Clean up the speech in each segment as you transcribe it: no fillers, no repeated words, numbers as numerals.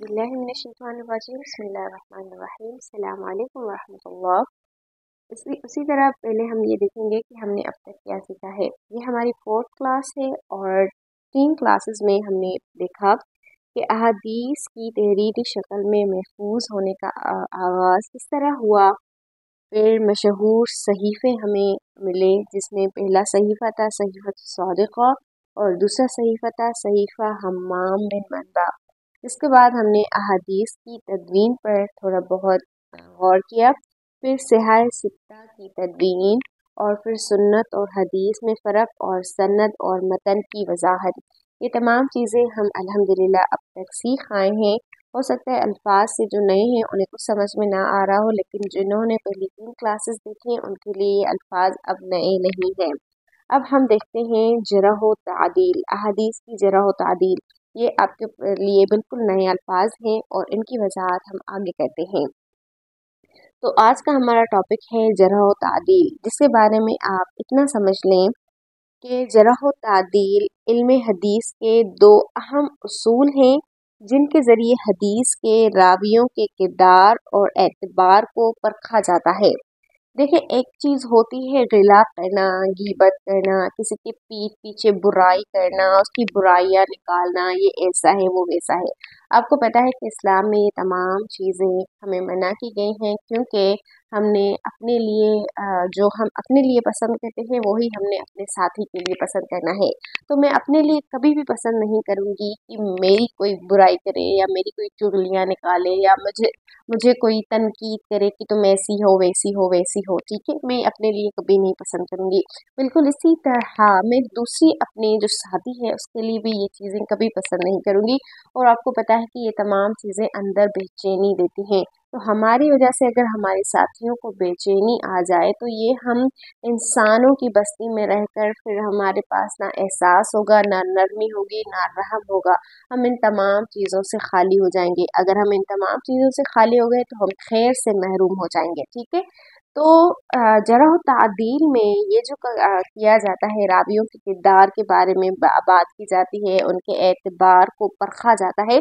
बिस्मिल्लाहिर्रहमानिर्रहीम बिस्मिल्लाहिर्रहमानिर्रहीम अस्सलाम वालेकुम वरहमतुल्लाह। उसी तरह पहले हम ये देखेंगे कि हमने अब तक क्या सीखा है। ये हमारी 4th क्लास है और 3 क्लासेस में हमने देखा कि अहादीस की तहरीरी शक्ल में महफूज होने का आगाज़ किस तरह हुआ। फिर मशहूर सहीफ़े हमें मिले, जिसमें पहला सहीफ़ा था सहीफ़त सादिक़ा और दूसरा सहीफ़ा था सहीफ़ा हम्माम बिन मनबा। इसके बाद हमने अहादीस की तदवीन पर थोड़ा बहुत गौर किया, फिर सिहाह सित्ता की तदवीन और फिर सुन्नत और हदीस में फ़र्क और सनद और मतन की वजाहत। ये तमाम चीज़ें हम अल्हम्दुलिल्लाह अब तक सीख आए हैं। हो सकता है अल्फाज से जो नए हैं उन्हें कुछ समझ में ना आ रहा हो, लेकिन जिन्होंने पहली 3 क्लासेस देखी हैं उनके लिए ये अल्फाज अब नए नहीं हैं। अब हम देखते हैं जरह व तादील, अहादीस की जरह व तादील। ये आपके लिए बिल्कुल नए अल्फाज हैं और इनकी वजाहत हम आगे करते हैं। तो आज का हमारा टॉपिक है जरह व तादील, जिसके बारे में आप इतना समझ लें कि जरह व तादील इल्म हदीस के 2 अहम उसूल हैं, जिनके ज़रिए हदीस के रावियों के किरदार और एतबार को परखा जाता है। देखिए, एक चीज़ होती है गिला करना, गीबत करना, किसी की पीठ पीछे बुराई करना, उसकी बुराइयां निकालना, ये ऐसा है वो वैसा है। आपको पता है कि इस्लाम में ये तमाम चीज़ें हमें मना की गई हैं, क्योंकि हमने अपने लिए जो हम अपने लिए पसंद करते हैं वही हमने अपने साथी के लिए पसंद करना है। तो मैं अपने लिए कभी भी पसंद नहीं करूँगी कि मेरी कोई बुराई करे या मेरी कोई चुगलियाँ निकाले या मुझे कोई तनकीद करे कि तुम ऐसी हो वैसी हो वैसी हो, ठीक है, मैं अपने लिए कभी नहीं पसंद करूँगी। बिल्कुल इसी तरह मैं दूसरी अपने जो साथी है उसके लिए भी ये चीज़ें कभी पसंद नहीं करूँगी। और आपको पता है कि ये तमाम चीज़ें अंदर बेचैनी देती हैं, तो हमारी वजह से अगर हमारे साथियों को बेचैनी आ जाए तो ये हम इंसानों की बस्ती में रहकर फिर हमारे पास ना एहसास होगा, ना नरमी होगी, ना रहम होगा। हम इन तमाम चीज़ों से खाली हो जाएंगे। अगर हम इन तमाम चीज़ों से खाली हो गए तो हम खैर से महरूम हो जाएंगे, ठीक है। तो जरह तादील में ये जो किया जाता है, रावियों के किरदार के बारे में बात की जाती है, उनके एतबार को परखा जाता है।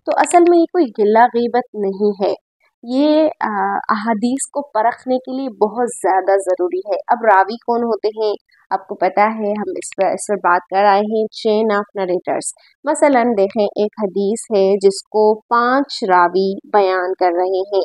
तो असल में ये कोई गिला गीबत नहीं है, ये अहादीस को परखने के लिए बहुत ज़्यादा ज़रूरी है। अब रावी कौन होते हैं आपको पता है, हम इस पर बात कर आए हैं, चेन ऑफ नरेटर्स। मसलन देखें, एक हदीस है जिसको 5 रावी बयान कर रहे हैं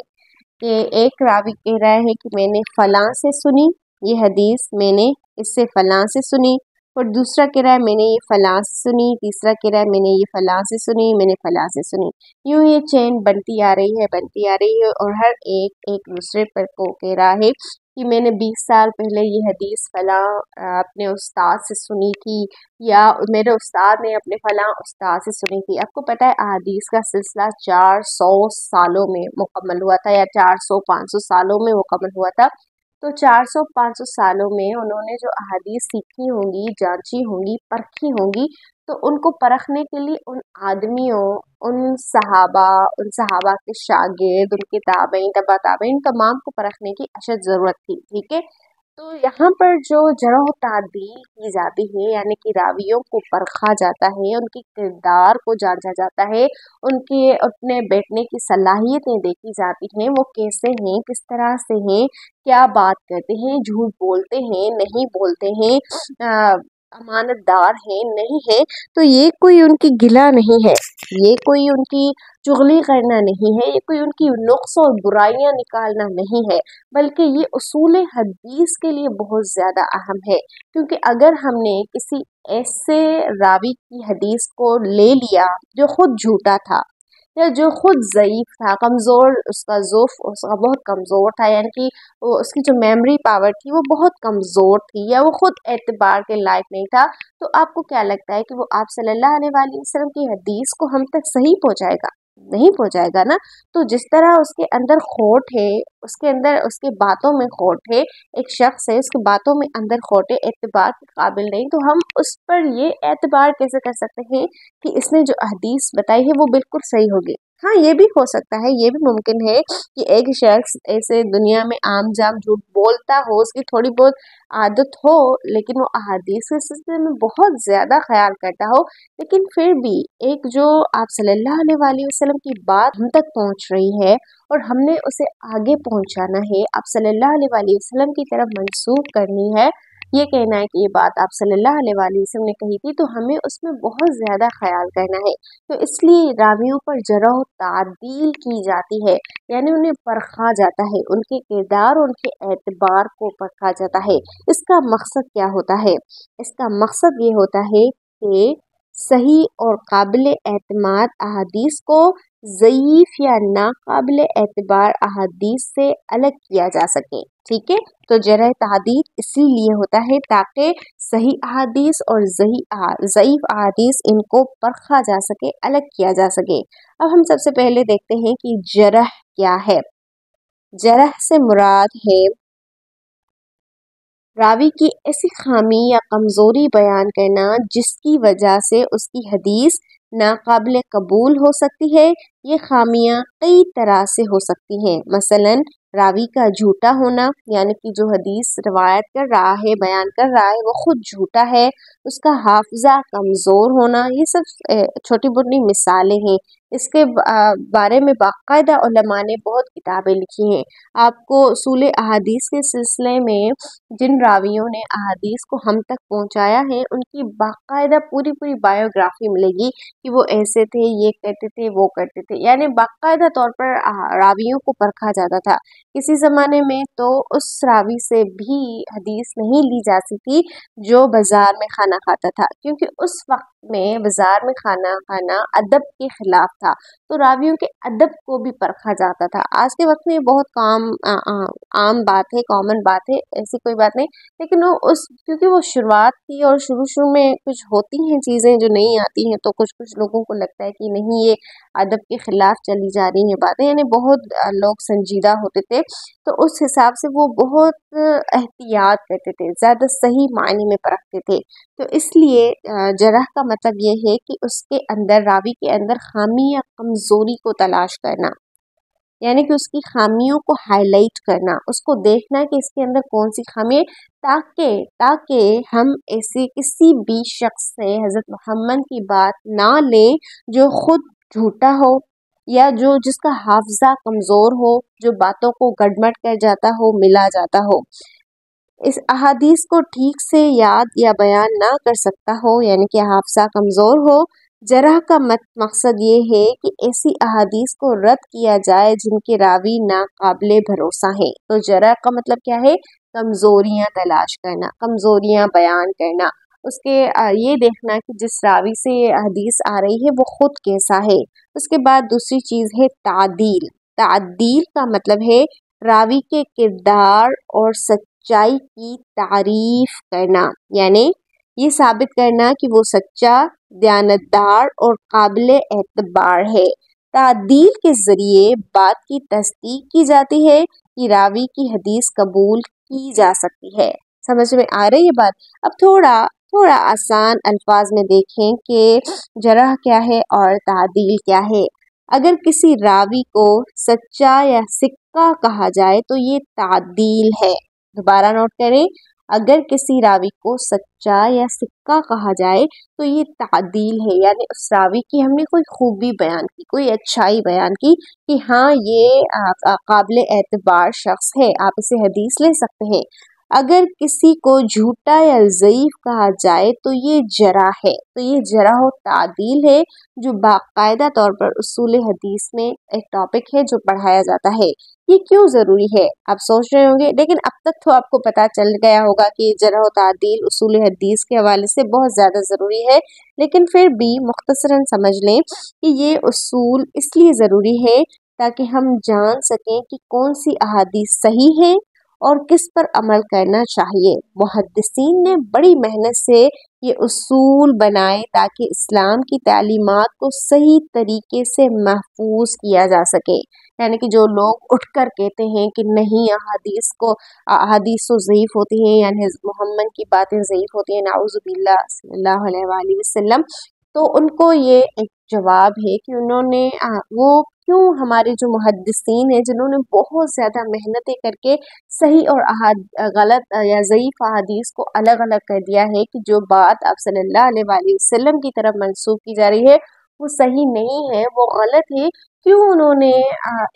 कि एक रावी कह रहा है कि मैंने फलां से सुनी ये हदीस, मैंने इससे फलां से सुनी, और दूसरा कह रहा है मैंने ये फलां से सुनी, तीसरा कह रहा है मैंने ये फलां से सुनी, मैंने फलां से सुनी। यूं ये चेन बनती आ रही है और हर एक एक दूसरे पर को कह रहा है कि मैंने 20 साल पहले ये हदीस फलां अपने उस्ताद से सुनी थी, या मेरे उस्ताद ने अपने फलां उस्ताद से सुनी थी। आपको पता है अहादीस का सिलसिला 400 सालों में मुकम्मल हुआ था, या 400-500 सालों में मुकम्मल हुआ था। तो 400-500 सालों में उन्होंने जो अहादीस सीखी होंगी, जांची होंगी, परखी होंगी, तो उनको परखने के लिए उन आदमियों, उन सहाबा के शागिर्द, उनके ताबईन, तबा ताबईन, तमाम को परखने की अशद ज़रूरत थी, ठीक है। तो यहाँ पर जो जरह तादील की जाती है, यानी कि रावियों को परखा जाता है, उनके किरदार को जांचा जाता है, उनके उठने बैठने की सलाहियतें देखी जाती हैं, वो कैसे हैं, किस तरह से हैं, क्या बात करते हैं, झूठ बोलते हैं, नहीं बोलते हैं, अमानतदार हैं, नहीं है। तो ये कोई उनकी गिला नहीं है, ये कोई उनकी चुगली करना नहीं है, ये कोई उनकी नुक्स और बुराइयां निकालना नहीं है, बल्कि ये उसूल हदीस के लिए बहुत ज़्यादा अहम है। क्योंकि अगर हमने किसी ऐसे रावी की हदीस को ले लिया जो खुद झूठा था, या जो खुद ज़ईफ़ था, कमज़ोर, उसका बहुत कमज़ोर था, यानी कि वो उसकी जो मेमोरी पावर थी वो बहुत कमज़ोर थी, या वो खुद एतबार के लायक नहीं था, तो आपको क्या लगता है कि वो आप सल्लल्लाहु अलैहि वसल्लम की हदीस को हम तक सही पहुँचाएगा? नहीं पहुँचाएगा ना। तो जिस तरह उसके अंदर खोट है, उसके अंदर उसके बातों में खोट है, एक शख्स है उसकी बातों में अंदर खोट है, एतबार के काबिल नहीं, तो हम उस पर ये एतबार कैसे कर सकते हैं कि इसने जो हदीस बताई है वो बिल्कुल सही होगी। हाँ, ये भी हो सकता है, ये भी मुमकिन है कि एक शख्स ऐसे दुनिया में आम जाम झूठ बोलता हो, उसकी थोड़ी बहुत आदत हो, लेकिन वो अहादीस के सिलसिले में बहुत ज़्यादा ख्याल करता हो, लेकिन फिर भी एक जो आप सल्लल्लाहु अलैहि वसल्लम की बात हम तक पहुंच रही है और हमने उसे आगे पहुंचाना है, आप सल्लल्लाहु अलैहि वसल्लम की तरफ मंसूब करनी है, ये कहना है कि ये बात आप सल्लल्लाहु अलैहि वसल्लम ने कही थी, तो हमें उसमें बहुत ज़्यादा ख्याल करना है। तो इसलिए रावियों पर जरह तादील की जाती है, यानी उन्हें परखा जाता है, उनके किरदार उनके एतबार को परखा जाता है। इसका मकसद क्या होता है? इसका मकसद ये होता है कि सही और काबिल एतमाद अहादीस को ज़ईफ़ या नाकाबिल एतबार अहादीस से अलग किया जा सके। ठीक है, तो जरह तादील इसीलिए होता है ताकि सही अहादीस और ज़ईफ़ अहादीस इनको परखा जा सके, अलग किया जा सके। अब हम सबसे पहले देखते हैं कि जरह क्या है। जरह से मुराद है रावी की ऐसी खामी या कमज़ोरी बयान करना जिसकी वजह से उसकी हदीस नाकाबिल कबूल हो सकती है। ये खामियां कई तरह से हो सकती हैं, मसलन रावी का झूठा होना, यानी कि जो हदीस रिवायत कर रहा है, बयान कर रहा है, वो खुद झूठा है। उसका हाफजा कमज़ोर होना, ये सब छोटी मोटी मिसालें हैं। इसके बारे में बाकायदा उलमा ने बहुत किताबें लिखी हैं। आपको उसूल अहादीस के सिलसिले में जिन रावियों ने अहादीस को हम तक पहुंचाया है, उनकी बाकायदा पूरी पूरी बायोग्राफी मिलेगी कि वो ऐसे थे, ये करते थे, वो करते थे, यानी बाकायदा तौर पर रावियों को परखा जाता था। किसी ज़माने में तो उस रावी से भी हदीस नहीं ली जाती थी जो बाज़ार में खाना खाता था, क्योंकि उस वक्त में बाज़ार में खाना खाना अदब के ख़िलाफ़ था, तो रावियों के अदब को भी परखा जाता था। आज के वक्त में ये बहुत आम बात है, कॉमन बात है, ऐसी कोई बात नहीं, लेकिन वो उस क्योंकि वो शुरुआत थी और शुरू में कुछ होती हैं चीज़ें जो नहीं आती हैं, तो कुछ लोगों को लगता है कि नहीं, ये अदब के ख़िलाफ़ चली जा रही हैं बातें, यानी बहुत लोग संजीदा होते थे, तो उस हिसाब से वो बहुत एहतियात करते थे, ज़्यादा सही मायने में परखते थे। तो इसलिए जरह का मतलब ये है कि उसके अंदर, रावी के अंदर खामी या कमज़ोरी को तलाश करना, यानी कि उसकी खामियों को हाईलाइट करना, उसको देखना कि इसके अंदर कौन सी खामी है, ताकि ताकि हम ऐसे किसी भी शख्स से हज़रत मोहम्मद की बात ना लें जो खुद झूठा हो या जो जिसका हाफजा कमज़ोर हो, जो बातों को गड़मड़ कर जाता हो, मिला जाता हो, इस अहादीस को ठीक से याद या बयान ना कर सकता हो, यानी कि हाफजा कमज़ोर हो। जरह का मकसद ये है कि ऐसी अहादीस को रद्द किया जाए जिनके रावी नाकाबिले भरोसा हैं। तो जरह का मतलब क्या है? कमज़ोरियाँ तलाश करना, कमज़ोरियाँ बयान करना, उसके ये देखना कि जिस रावी से ये हदीस आ रही है वो खुद कैसा है। उसके बाद दूसरी चीज़ है तादील। तादील का मतलब है रावी के किरदार और सच्चाई की तारीफ करना, यानी ये साबित करना कि वो सच्चा, दयानतदार और काबिल एतबार है। तादील के ज़रिए बात की तस्दीक की जाती है कि रावी की हदीस कबूल की जा सकती है। समझ में आ रही है बात? अब थोड़ा थोड़ा आसान अल्फाज में देखें कि जरह क्या है और तादील क्या है। अगर किसी रावी को सच्चा या सिक्का कहा जाए तो ये तादील है। दोबारा नोट करें, अगर किसी रावी को सच्चा या सिक्का कहा जाए तो ये तादील है, यानी उस रावी की हमने कोई खूबी बयान की, कोई अच्छाई बयान की कि हाँ, ये काबिल एतबार शख्स है, आप इसे हदीस ले सकते हैं। अगर किसी को झूठा या ज़ईफ़ कहा जाए तो ये जरा है, तो ये जरा हो तादील है, जो बाकायदा तौर पर उसूल हदीस में एक टॉपिक है जो पढ़ाया जाता है। ये क्यों ज़रूरी है आप सोच रहे होंगे, लेकिन अब तक तो आपको पता चल गया होगा कि जरह व तादील उसूल हदीस के हवाले से बहुत ज़्यादा ज़रूरी है, लेकिन फिर भी मुख्तसरन समझ लें कि ये उसूल इसलिए ज़रूरी है ताकि हम जान सकें कि कौन सी अहादीस सही है और किस पर अमल करना चाहिए। मुहद्दिसीन ने बड़ी मेहनत से ये उसूल बनाए ताकि इस्लाम की तालीमात को सही तरीके से महफूज किया जा सके, यानी कि जो लोग उठकर कहते हैं कि नहीं, अहादीस तो ज़ईफ़ होती हैं, यानी मोहम्मद की बातें ज़ईफ़ होती हैं, नाउज़ुबिल्लाह सल्लल्लाहु अलैहि वसल्लम, تو ان کو یہ ایک جواب ہے کہ انہوں نے وہ کیوں ہمارے جو محدثین ہیں جنہوں نے بہت زیادہ محنتیں کر کے صحیح اور غلط یا ضعیف احادیث کو الگ الگ کر دیا ہے کہ جو بات آپ صلی اللہ علیہ وآلہ وسلم کی طرف منسوخ کی جا رہی ہے وہ صحیح نہیں ہے، وہ غلط ہے، کیوں انہوں نے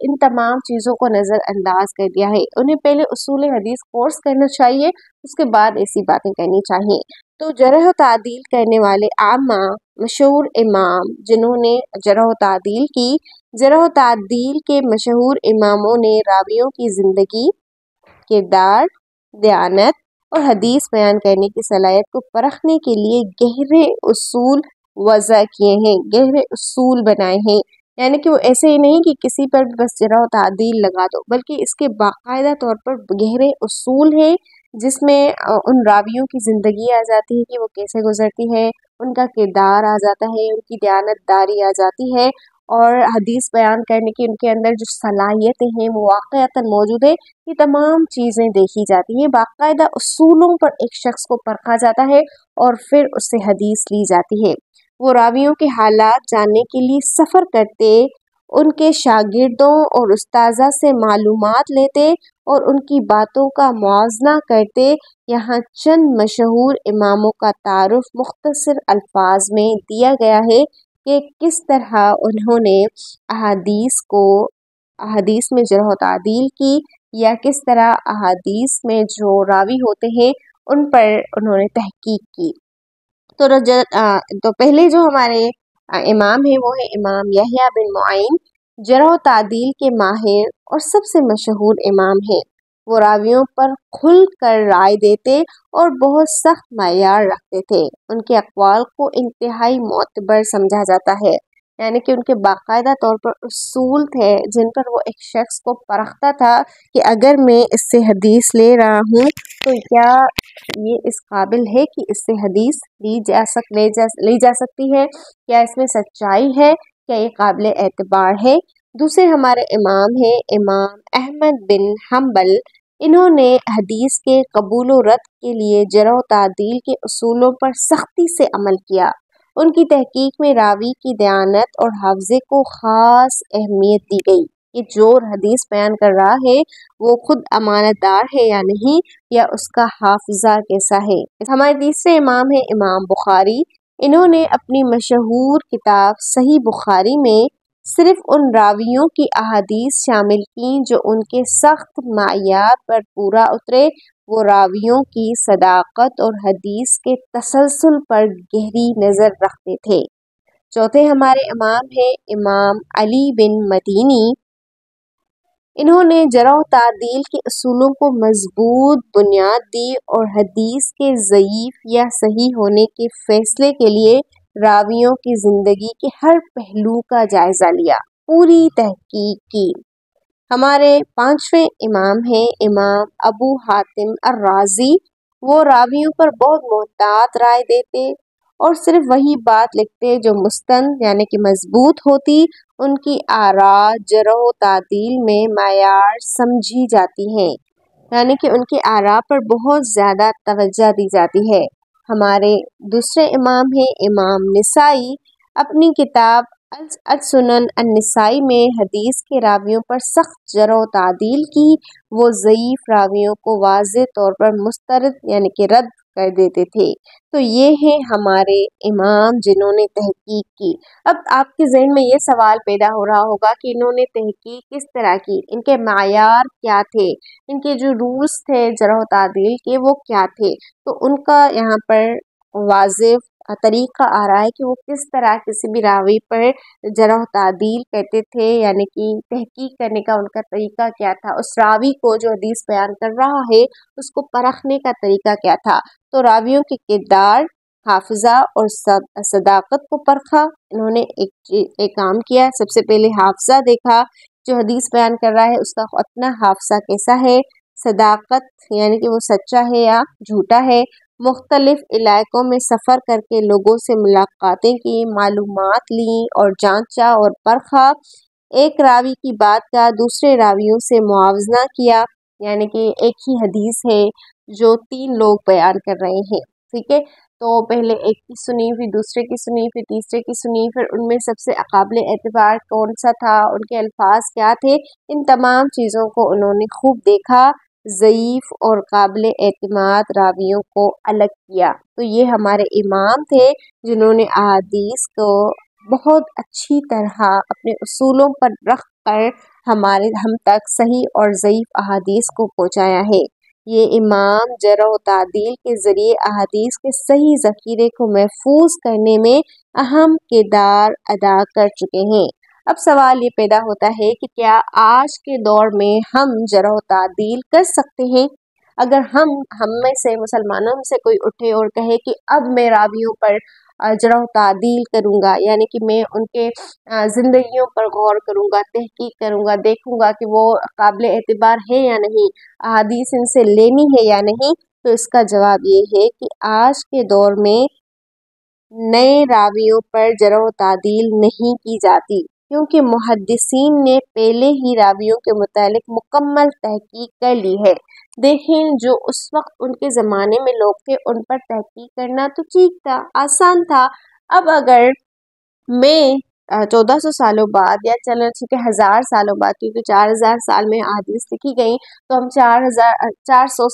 ان تمام چیزوں کو نظر انداز کر دیا ہے؟ انہیں پہلے اصول حدیث کورس کرنا چاہیے، اس کے بعد ایسی باتیں کرنی چاہیے۔ تو جرح و تعدیل کرنے والے عامہ مشہور امام جنہوں نے جرح و تعدیل کی، جرح و تعدیل کے مشہور اماموں نے راویوں کی زندگی، کردار، دیانت اور حدیث بیان کرنے کی صلاحیت کو پرکھنے کے لیے گہرے اصول وضع کیے ہیں، گہرے اصول بنائے ہیں۔ یعنی کہ وہ ایسے ہی نہیں کہ کسی پر بھی بس جرح و تعدیل لگا دو، بلکہ اس کے باقاعدہ طور پر گہرے اصول ہیں جس میں ان راویوں کی زندگی آ جاتی ہے کہ وہ کیسے گزرتی ہے، ان کا کردار آ جاتا ہے، ان کی دیانت داری آ جاتی ہے، اور حدیث بیان کرنے کی ان کے اندر جو صلاحیتیں ہیں وہ واقعتاً موجود ہے۔ یہ تمام چیزیں دیکھی جاتی ہیں، باقاعدہ اصولوں پر ایک شخص کو پرکھا جاتا ہے اور پھر اس سے حدیث لی جاتی ہے۔ وہ راویوں کے حالات جاننے کے لیے سفر کرتے، ان کے شاگردوں اور استاذہ سے معلومات لیتے اور ان کی باتوں کا موازنہ کرتے۔ یہاں چند مشہور اماموں کا تعارف مختصر الفاظ میں دیا گیا ہے کہ کس طرح انہوں نے احادیث میں جرح و تعدیل کی، یا کس طرح احادیث میں جو راوی ہوتے ہیں ان پر انہوں نے تحقیق کی۔ تو پہلے جو ہمارے امام ہیں وہ ہے امام یحییٰ بن معین، جرح و تعدیل کے ماہر اور سب سے مشہور امام ہیں۔ وہ راویوں پر کھل کر رائے دیتے اور بہت سخت معیار رکھتے تھے۔ ان کے اقوال کو انتہائی معتبر سمجھا جاتا ہے، یعنی کہ ان کے باقاعدہ طور پر اصول تھے جن پر وہ ایک شخص کو پرکھتا تھا کہ اگر میں اس سے حدیث لے رہا ہوں تو کیا یہ اس قابل ہے کہ اس سے حدیث لی جا سکتی ہے، کیا اس میں سچائی ہے، کیا یہ قابل اعتبار ہے۔ دوسرے ہمارے امام ہیں امام احمد بن حنبل، انہوں نے حدیث کے قبول و رد کے لیے جرح و تعدیل کے اصولوں پر سختی سے عمل کیا۔ ان کی تحقیق میں راوی کی دیانت اور حافظے کو خاص اہمیت دی گئی کہ جو حدیث بیان کر رہا ہے وہ خود امانت دار ہے یا نہیں، یا اس کا حافظہ کیسا ہے۔ ہمارے تیسرے امام ہیں امام بخاری، انہوں نے اپنی مشہور کتاب صحیح بخاری میں صرف ان راویوں کی احادیث شامل کی جو ان کے سخت معیار پر پورا اترے۔ وہ راویوں کی صداقت اور حدیث کے تسلسل پر گہری نظر رکھتے تھے۔ چوتھے ہمارے امام ہیں امام علی بن مدینی، انہوں نے جرح و تعدیل کے اصولوں کو مضبوط بنیاد دی اور حدیث کے ضعیف یا صحیح ہونے کے فیصلے کے لیے راویوں کی زندگی کے ہر پہلو کا جائزہ لیا، پوری تحقیق کی۔ ہمارے پانچویں امام ہیں امام ابو حاتم الرازی، وہ راویوں پر بہت محتاط رائے دیتے اور صرف وہی بات لکھتے جو مستند یعنی کہ مضبوط ہوتی۔ ان کی آراء جرح و تعدیل میں معیار سمجھی جاتی ہیں، یعنی کہ ان کی آراء پر بہت زیادہ توجہ دی جاتی ہے۔ ہمارے دوسرے امام ہیں امام نسائی، اپنی کتاب السنن النسائی میں حدیث کے راویوں پر سخت جرح و تعدیل کی۔ وہ ضعیف راویوں کو واضح طور پر مسترد یعنی کہ رد کر دیتے تھے۔ تو یہ ہیں ہمارے امام جنہوں نے تحقیق کی۔ اب آپ کے ذہن میں یہ سوال پیدا ہو رہا ہوگا کہ انہوں نے تحقیق کس طرح کی، ان کے معیار کیا تھے، ان کے جو رولز تھے جرح و تعدیل کے وہ کیا تھے۔ تو ان کا یہاں پر واضح طریقہ آ رہا ہے کہ وہ کس طرح کسی بھی راوی پر جرح و تعدیل کرتے تھے، یعنی کہ تحقیق کرنے کا ان کا طریقہ کیا تھا، اس راوی کو جو حدیث بیان کر رہا ہے اس کو پرکھنے کا طریقہ کیا تھا۔ تو راویوں کے کردار، حافظہ اور صداقت کو پرکھا۔ انہوں نے ایک کام کیا، سب سے پہلے حافظہ دیکھا، جو حدیث بیان کر رہا ہے اس کا اپنا حافظہ کیسا ہے۔ صداقت یعنی کہ وہ سچا ہے یا جھوٹا ہے۔ مختلف علاقوں میں سفر کر کے لوگوں سے ملاقاتیں کی، معلومات لیں اور جانچا اور پرکھا۔ ایک راوی کی بات کا دوسرے راویوں سے موازنہ کیا، یعنی کہ ایک ہی حدیث ہے جو 3 لوگ بیان کر رہے ہیں، ٹھیک ہے، تو پہلے ایک کی سنی، پھر دوسرے کی سنی، پھر تیسرے کی سنی، پھر ان میں سب سے قابل اعتبار کون سا تھا، ان کے الفاظ کیا تھے، ان تمام چیزوں کو انہوں نے خوب دیکھا، ضعیف اور قابل اعتماد راویوں کو الگ کیا۔ تو یہ ہمارے امام تھے جنہوں نے احادیث کو بہت اچھی طرح اپنے اصولوں پر رکھ کر ہم تک صحیح اور ضعیف احادیث کو پہنچایا ہے۔ یہ امام جرح و تعدیل کے ذریعے احادیث کے صحیح ذخیرے کو محفوظ کرنے میں اہم کردار ادا کر چکے ہیں۔ اب سوال یہ پیدا ہوتا ہے کہ کیا آج کے دور میں ہم جرح و تعدیل کر سکتے ہیں؟ اگر ہم میں سے مسلمانوں میں سے کوئی اٹھے اور کہے کہ اب میں راویوں پر جرح و تعدیل کروں گا، یعنی کہ میں ان کے زندگیوں پر غور کروں گا، تحقیق کروں گا، دیکھوں گا کہ وہ قابل اعتبار ہے یا نہیں، احادیث ان سے لینی ہے یا نہیں، تو اس کا جواب یہ ہے کہ آج کے دور میں نئے راویوں پر جرح و تعدیل نہیں کی جاتی، کیونکہ محدثین نے پہلے ہی راویوں کے متعلق مکمل تحقیق کر لی ہے۔ دیکھیں، جو اس وقت ان کے زمانے میں لوگ تھے ان پر تحقیق کرنا تو ٹھیک تھا، آسان تھا۔ اب اگر میں 1400 سالوں بعد، یا چلو ٹھیک ہے 1000 سالوں بعد، کیونکہ 4000 سال میں احادیث لکھی گئیں، تو ہم 400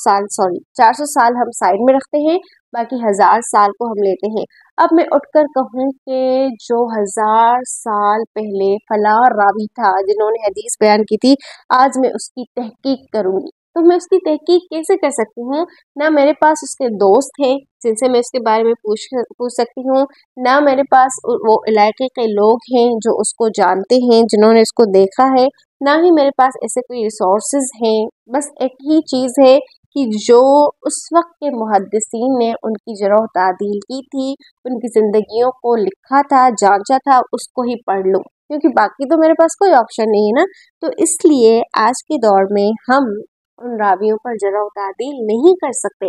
سال ہم سائڈ میں رکھتے ہیں، باقی 1000 سال کو ہم لیتے ہیں۔ اب میں اٹھ کر کہوں کہ جو 1000 سال پہلے فلاں راوی تھا جنہوں نے حدیث بیان کی تھی، آج میں اس کی تحقیق کروں گی، تو میں اس کی تحقیق کیسے کر سکتی ہوں؟ نہ میرے پاس اس کے دوست ہیں جن سے میں اس کے بارے میں پوچھ سکتی ہوں، نہ میرے پاس وہ علاقے کے لوگ ہیں جو اس کو جانتے ہیں، جنہوں نے اس کو دیکھا ہے، نہ ہی میرے پاس ایسے کوئی ریسورسز ہیں۔ بس ایک ہی چیز ہے کہ جو اس وقت کے محدثین نے ان کی جرح و تعدیل کی تھی، ان کی زندگیوں کو لکھا تھا، جانچا تھا، اس کو ہی پڑھ لوں، کیونکہ باقی تو میرے پاس کوئی آپشن نہیں ہے نا۔ تو اس لیے آج کے دور میں ہم ان راویوں پر جرح و تعدیل نہیں کر سکتے،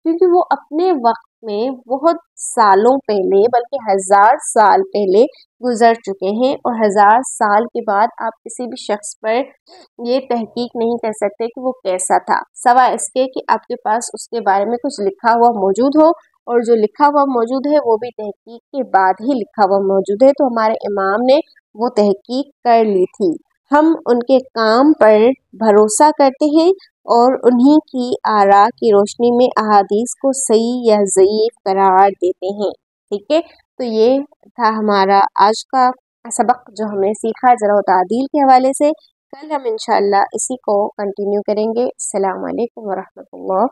کیونکہ وہ اپنے وقت میں بہت سالوں پہلے، بلکہ 1000 سال پہلے گزر چکے ہیں، اور 1000 سال کے بعد آپ کسی بھی شخص پر یہ تحقیق نہیں کر سکتے کہ وہ کیسا تھا، سوائے اس کے کہ آپ کے پاس اس کے بارے میں کچھ لکھا ہوا موجود ہو، اور جو لکھا ہوا موجود ہے وہ بھی تحقیق کے بعد ہی لکھا ہوا موجود ہے۔ تو ہمارے امام نے وہ تحقیق کر لی تھی، ہم ان کے کام پر بھروسہ کرتے ہیں اور انہی کی آراء کی روشنی میں احادیث کو صحیح یا ضعیف قرار دیتے ہیں۔ ٹھیک ہے، تو یہ تھا ہمارا آج کا سبق جو ہم نے سیکھا جرح و تعدیل کے حوالے سے۔ کل ہم انشاءاللہ اسی کو کنٹینیو کریں گے۔ السلام علیکم ورحمۃ اللہ۔